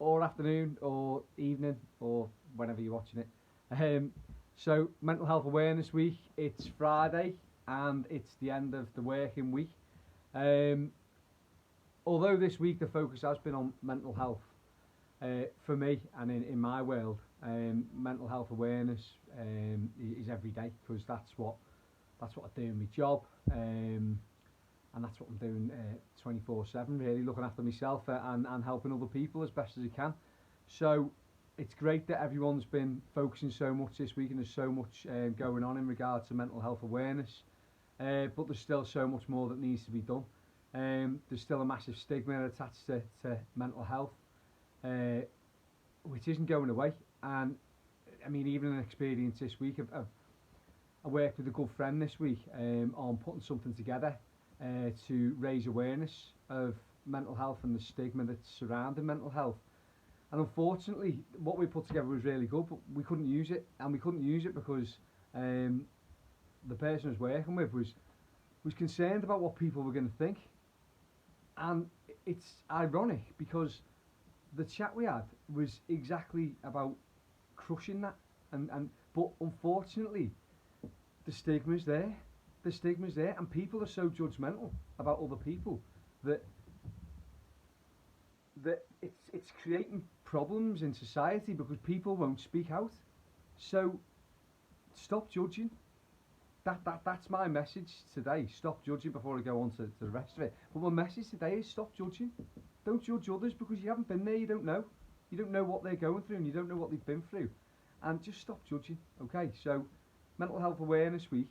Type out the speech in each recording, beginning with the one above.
or afternoon or evening or whenever you're watching it. So Mental Health Awareness Week, it's Friday and it's the end of the working week. Although this week the focus has been on mental health, for me and in my world, mental health awareness is every day, because that's what I do in my job, and that's what I'm doing 24/7, really looking after myself and helping other people as best as I can. So it's great that everyone's been focusing so much this week, and there's so much going on in regard to mental health awareness, but there's still so much more that needs to be done. There's still a massive stigma attached to mental health, which isn't going away. And I mean, even an experience this week, I worked with a good friend this week on putting something together to raise awareness of mental health and the stigma that's surrounding mental health. And unfortunately, what we put together was really good, but we couldn't use it. And we couldn't use it because the person I was working with was concerned about what people were going to think. And it's ironic because the chat we had was exactly about crushing that, but unfortunately the stigma's there. The stigma's there, and people are so judgmental about other people that it's creating problems in society because people won't speak out. So stop judging. That's my message today. Stop judging before I go on to the rest of it. But my message today is stop judging. Don't judge others because you haven't been there, you don't know. You don't know what they're going through and you don't know what they've been through. And just stop judging, okay? So, Mental Health Awareness Week,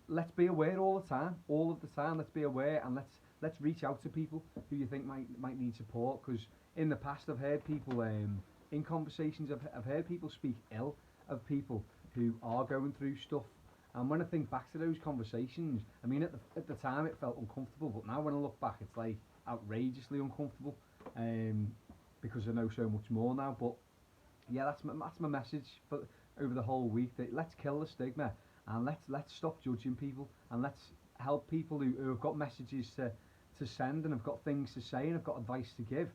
let's be aware all the time, let's be aware, and let's reach out to people who you think might need support, because in the past I've heard people, in conversations, I've heard people speak ill of people who are going through stuff. And when I think back to those conversations, I mean, at the time it felt uncomfortable, but now when I look back, it's like outrageously uncomfortable, because I know so much more now. But yeah, that's my message for over the whole week, that let's kill the stigma and let's stop judging people, and let's help people who have got messages to send and have got things to say and have got advice to give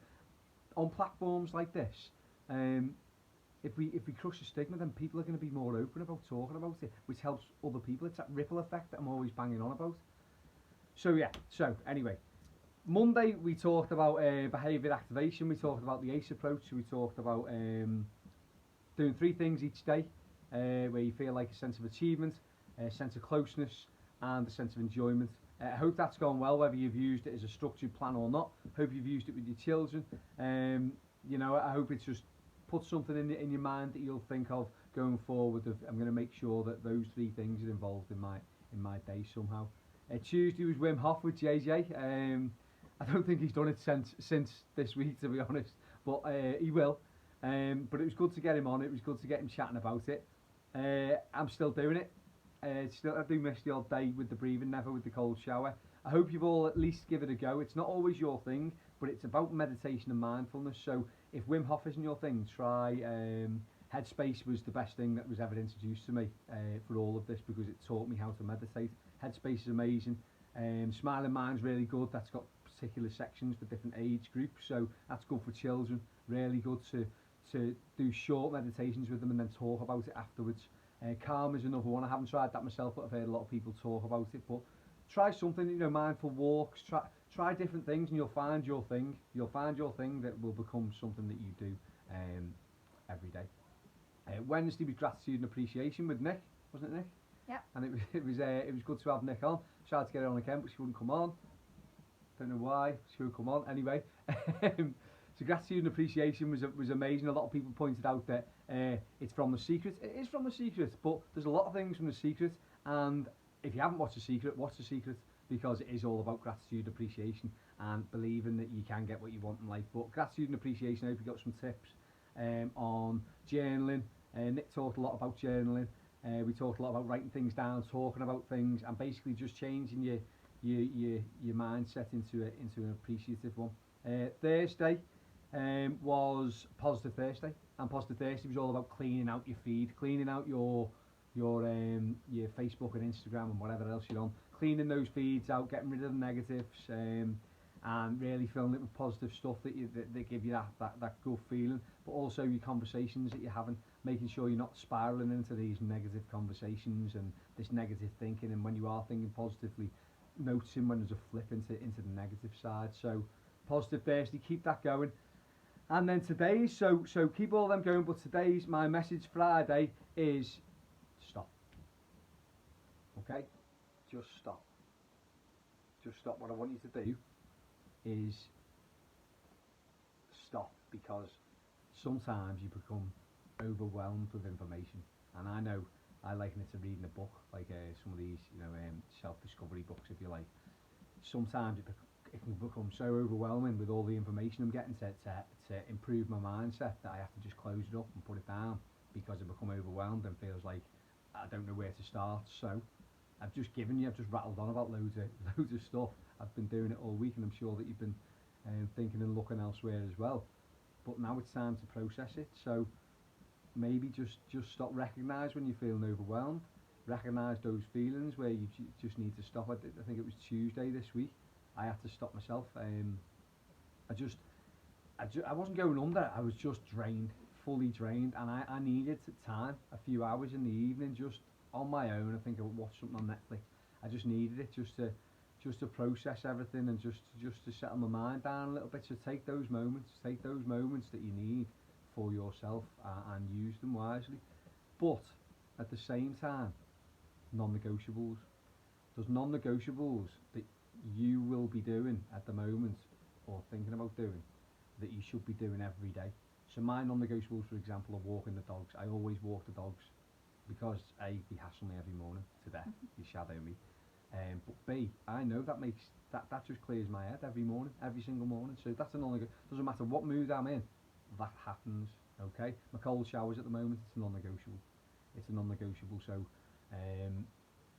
on platforms like this. If we crush the stigma, then people are going to be more open about talking about it, which helps other people. It's that ripple effect that I'm always banging on about. So yeah, so anyway, Monday we talked about behaviour activation, we talked about the 𝐴CE approach, we talked about doing 3 things each day, where you feel like a sense of achievement, a sense of closeness and a sense of enjoyment. I hope that's gone well, whether you've used it as a structured plan or not. Hope you've used it with your children. You know, I hope it's just put something in your mind that you'll think of going forward. I'm going to make sure that those 3 things are involved in my day somehow. Tuesday was Wim Hof with JJ. I don't think he's done it since this week, to be honest, but he will. But it was good to get him on. It was good to get him chatting about it. I'm still doing it. I do miss the odd day with the breathing, never with the cold shower. I hope you've all at least give it a go. It's not always your thing, but it's about meditation and mindfulness. So if Wim Hof isn't your thing, try Headspace. Was the best thing that was ever introduced to me for all of this, because it taught me how to meditate. Headspace is amazing. Smiling Mind's really good. That's got particular sections for different age groups, so that's good for children. Really good to do short meditations with them and then talk about it afterwards. Calm is another one. I haven't tried that myself, but I've heard a lot of people talk about it. But try something, you know, mindful walks. Try different things, and you'll find your thing. You'll find your thing that will become something that you do every day. Wednesday was Gratitude and Appreciation with Nick, wasn't it, Nick? Yeah. And it was good to have Nick on. Tried to get her on again, but she wouldn't come on. Don't know why. She would come on anyway. So Gratitude and Appreciation was amazing. A lot of people pointed out that it's from The Secret. It is from The Secret, but there's a lot of things from The Secret. And if you haven't watched The Secret, watch The Secret, because it is all about gratitude, appreciation, and believing that you can get what you want in life. But Gratitude and Appreciation, I hope you got some tips on journaling. Nick talked a lot about journaling. We talked a lot about writing things down, talking about things, and basically just changing your mindset into an appreciative one. Thursday was Positive Thursday, and Positive Thursday was all about cleaning out your feed, cleaning out your Facebook and Instagram and whatever else you're on, cleaning those feeds out, getting rid of the negatives, and really filling it with positive stuff that give you that good feeling, but also your conversations that you're having, making sure you're not spiraling into these negative conversations and this negative thinking, and when you are thinking positively, noticing when there's a flip into the negative side. So positive Thursday, keep that going. And then today's, so keep all them going, but today's, my message Friday is stop. Okay? Just stop. Just stop. What I want you to do is stop, because sometimes you become overwhelmed with information. And I know I liken it to reading a book, like some of these, self-discovery books, if you like. Sometimes it can become so overwhelming with all the information I'm getting to improve my mindset that I have to just close it up and put it down, because I become overwhelmed and feels like I don't know where to start. So I've just rattled on about loads of stuff. I've been doing it all week, and I'm sure that you've been thinking and looking elsewhere as well. But now it's time to process it. So maybe just stop. Recognise when you're feeling overwhelmed. Recognise those feelings where you just need to stop. I think it was Tuesday this week. I had to stop myself. I wasn't going under. I was just drained, fully drained, and I needed time, a few hours in the evening, just on my own. I think I watched something on Netflix. I just needed it just to process everything, and just to settle my mind down a little bit. So take those moments that you need for yourself, and use them wisely. But at the same time, non-negotiables. There's non-negotiables that you will be doing at the moment, or thinking about doing, that you should be doing every day. So my non-negotiables, for example, are walking the dogs. I always walk the dogs, because A, they hassle me every morning to death. They shadow me. But B, I know that just clears my head every morning, every single morning. So that's a non-negotiable. Doesn't matter what mood I'm in, that happens. Okay, my cold showers at the moment, it's a non-negotiable. It's a non-negotiable. So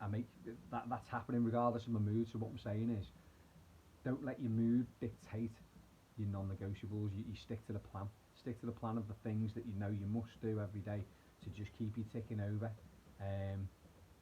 I make that's happening regardless of my mood. So what I'm saying is, don't let your mood dictate your non-negotiables. You stick to the plan. Stick to the plan of the things that you know you must do every day to just keep you ticking over.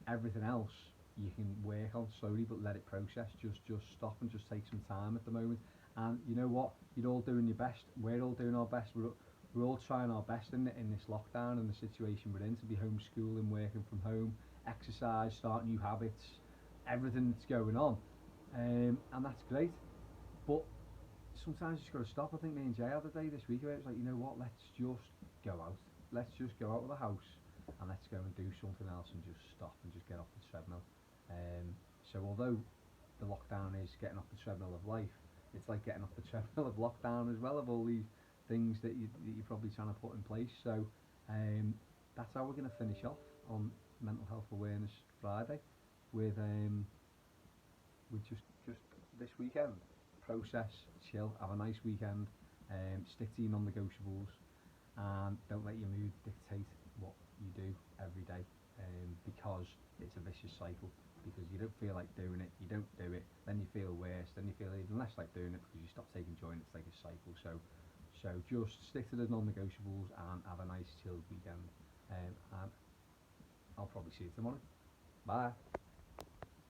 Everything else you can work on slowly, but let it process. Just stop and just take some time at the moment. And you know what? You're all doing your best. We're all doing our best. We're all trying our best in this lockdown and the situation we're in, to be homeschooling, working from home, exercise, start new habits, everything that's going on. And that's great. But sometimes you just got to stop. I think me and Jay had a day this week where it was like, you know what, let's just go out. Let's just go out of the house and let's go and do something else, and just stop and just get off the treadmill. So although the lockdown is getting off the treadmill of life, it's like getting off the treadmill of lockdown as well, of all these things that you're probably trying to put in place. So that's how we're going to finish off on Mental Health Awareness Friday, with just this weekend. Process, chill, have a nice weekend, stick to your non-negotiables, and don't let your mood dictate what you do every day, because it's a vicious cycle. Because you don't feel like doing it, you don't do it, then you feel worse, then you feel even less like doing it because you stop taking joy, and it's like a cycle. So just stick to the non-negotiables and have a nice chilled weekend, and I'll probably see you tomorrow. Bye.